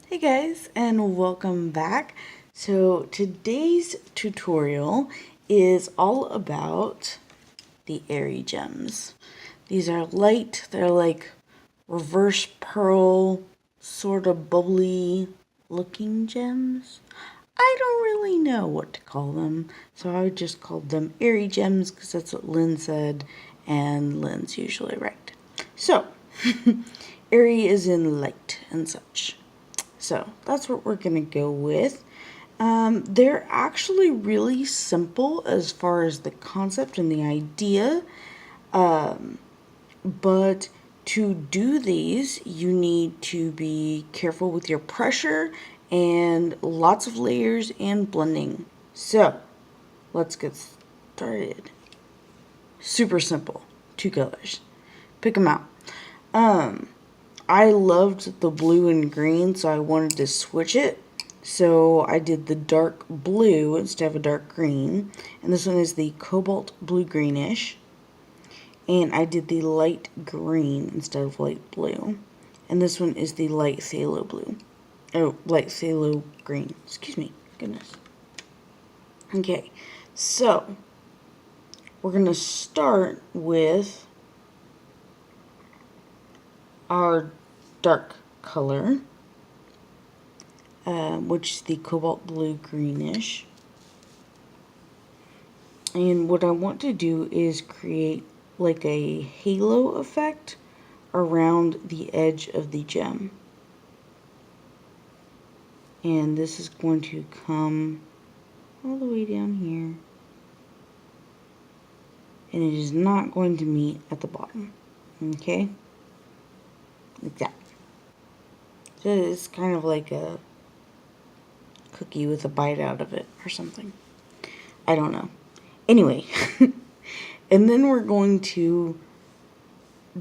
Hey guys, and welcome back. So today's tutorial is all about the Airy gems. These are light, they're like reverse pearl, sort of bubbly looking gems. I don't really know what to call them, so I just called them Airy gems because that's what Lynn said, and Lynn's usually right. So, Airy is in light and such. So that's what we're going to go with. They're actually really simple as far as the concept and the idea. But to do these, you need to be careful with your pressure and lots of layers and blending. So let's get started. Super simple. 2 colors. Pick them out. I loved the blue and green, so I wanted to switch it. So I did the dark blue instead of a dark green. And this one is the cobalt blue greenish. And I did the light green instead of light blue. And this one is the light phthalo blue. Oh, light phthalo green. Excuse me. Goodness. Okay. So we're going to start with our dark color, which is the cobalt blue greenish. And what I want to do is create like a halo effect around the edge of the gem. And this is going to come all the way down here. And it is not going to meet at the bottom. Okay? Like that. So it's kind of like a cookie with a bite out of it or something. I don't know. Anyway. And then we're going to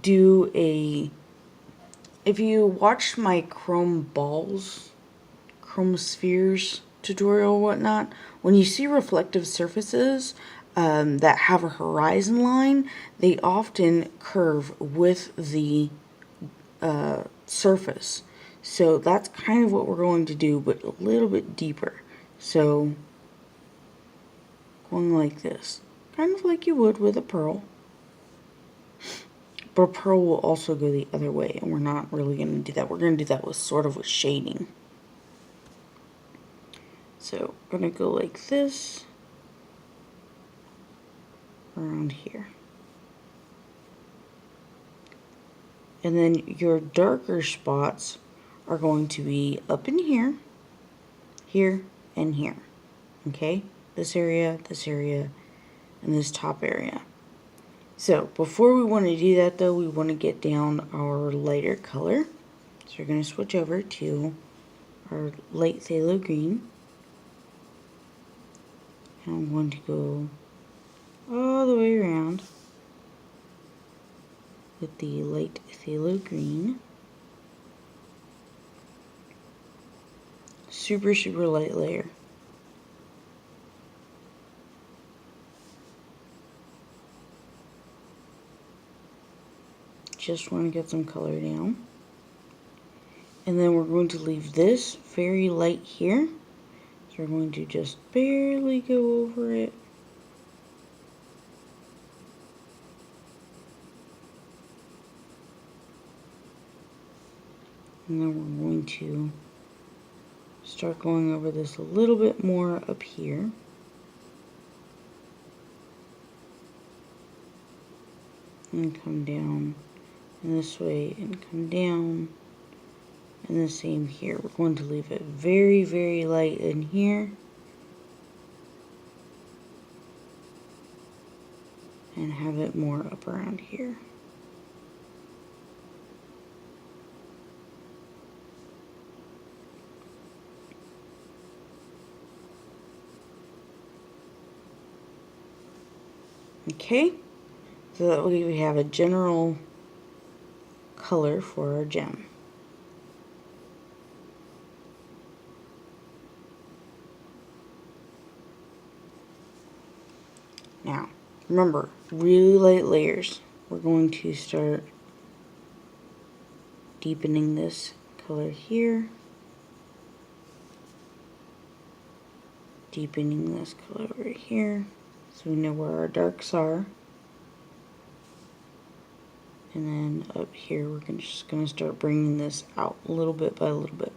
do if you watched my chrome spheres tutorial or whatnot, when you see reflective surfaces that have a horizon line, they often curve with the surface. So that's kind of what we're going to do, but a little bit deeper. So going like this, kind of like you would with a pearl. But a pearl will also go the other way, and we're not really going to do that. We're going to do that with sort of with shading. So we're going to go like this around here. And then your darker spots are going to be up in here, here, and here. Okay? This area, and this top area. So before we want to do that though, we want to get down our lighter color. So we're going to switch over to our light phthalo green. And I'm going to go all the way around with the light phthalo green. Super, super light layer. Just want to get some color down. And then we're going to leave this very light here. So we're going to just barely go over it. And then we're going to start going over this a little bit more up here. And come down in this way and come down. And the same here. We're going to leave it very, very light in here. And have it more up around here. Okay, so that way we have a general color for our gem. Now, remember, really light layers. We're going to start deepening this color here. deepening this color right here so we know where our darks are. And then up here, we're just going to start bringing this out a little bit by a little bit.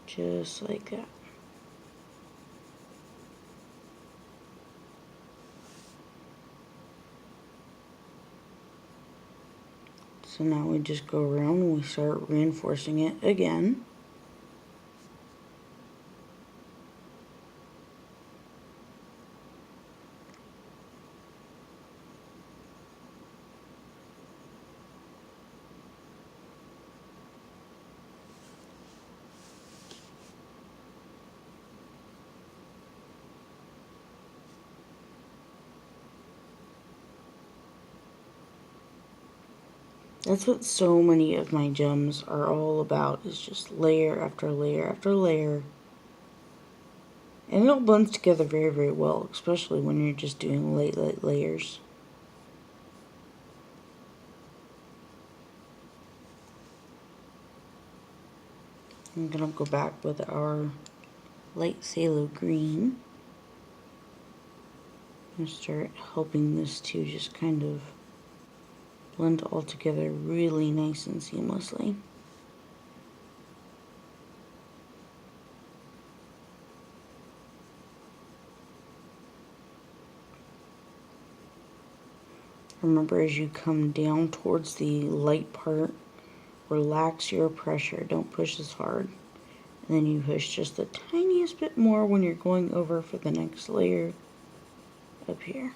Just like that. So now we just go around and we start reinforcing it again. That's what so many of my gems are all about, is just layer after layer after layer. And it all blends together very, very well, especially when you're just doing light layers. I'm going to go back with our light phthalo green and start helping this to just kind of blend all together really nice and seamlessly. Remember, as you come down towards the light part, relax your pressure. Don't push as hard. And then you push just the tiniest bit more when you're going over for the next layer up here.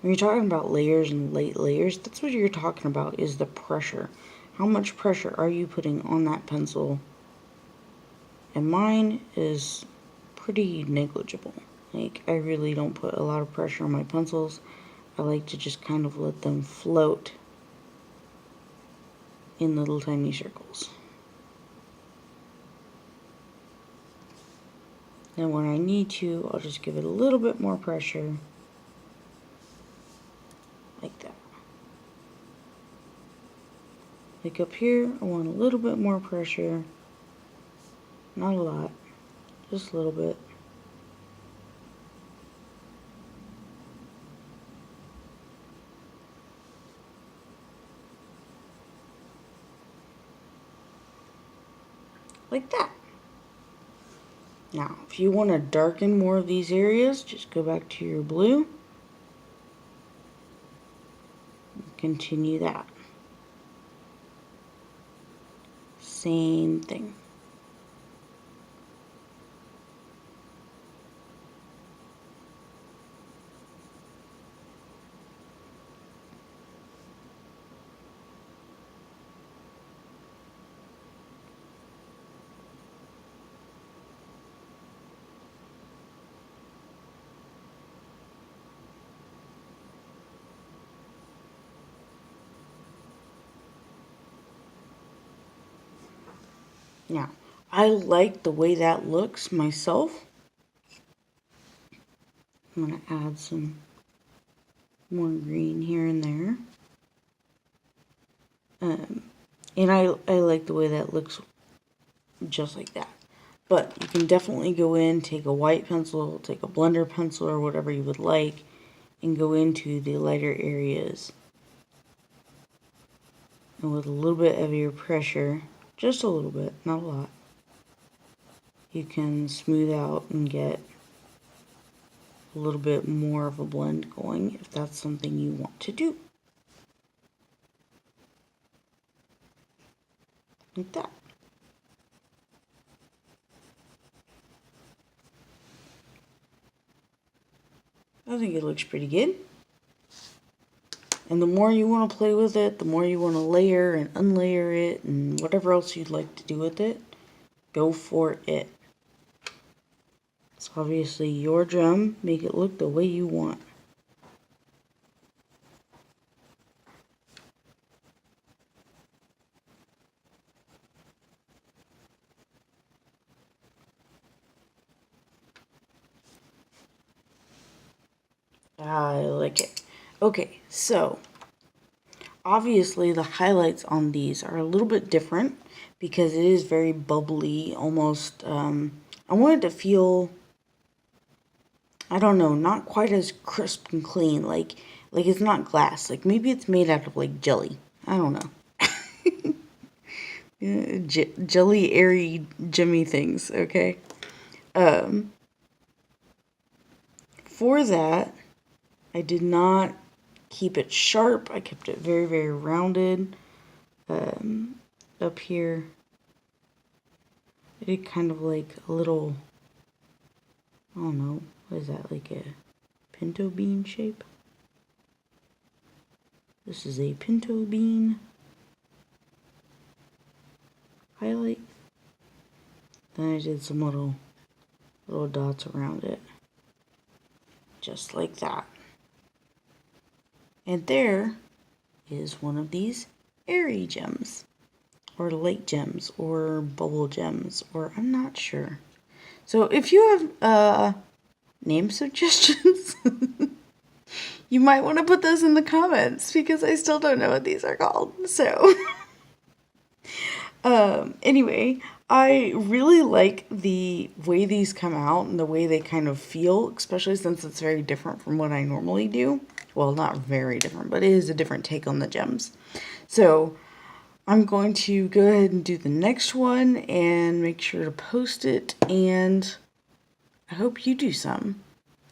When you're talking about layers and light layers, that's what you're talking about, is the pressure. How much pressure are you putting on that pencil? And mine is pretty negligible. Like, I really don't put a lot of pressure on my pencils. I like to just kind of let them float in little tiny circles. Then when I need to, I'll just give it a little bit more pressure. Like that. Like up here, I want a little bit more pressure. Not a lot, just a little bit. Like that. Now, if you want to darken more of these areas, just go back to your blue. Continue that. Same thing. Now, I like the way that looks myself. I'm going to add some more green here and there. And I like the way that looks just like that. But you can definitely go in, take a white pencil, take a blender pencil or whatever you would like, and go into the lighter areas. And with a little bit of your pressure, just a little bit, not a lot, you can smooth out and get a little bit more of a blend going if that's something you want to do. Like that. I think it looks pretty good. And the more you want to play with it, the more you want to layer and unlayer it and whatever else you'd like to do with it, go for it. It's obviously your gem. Make it look the way you want. I like it. Okay, so obviously the highlights on these are a little bit different because it is very bubbly, almost, I want it to feel, I don't know, not quite as crisp and clean, like it's not glass, like maybe it's made out of like jelly, I don't know. Jelly, airy, jimmy things, okay? For that, I did not keep it sharp. I kept it very, very rounded. Up here, I did kind of like a little, I don't know, what is that, like a pinto bean shape? This is a pinto bean highlight. Then I did some little dots around it. Just like that. And there is one of these airy gems, or light gems, or bubble gems, or I'm not sure. So if you have name suggestions, you might want to put those in the comments because I still don't know what these are called. So anyway, I really like the way these come out and the way they kind of feel, especially since it's very different from what I normally do. Well, not very different, but it is a different take on the gems. So I'm going to go ahead and do the next one and make sure to post it, and I hope you do some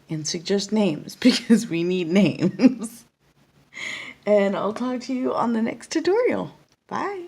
and suggest names because we need names. And I'll talk to you on the next tutorial. Bye.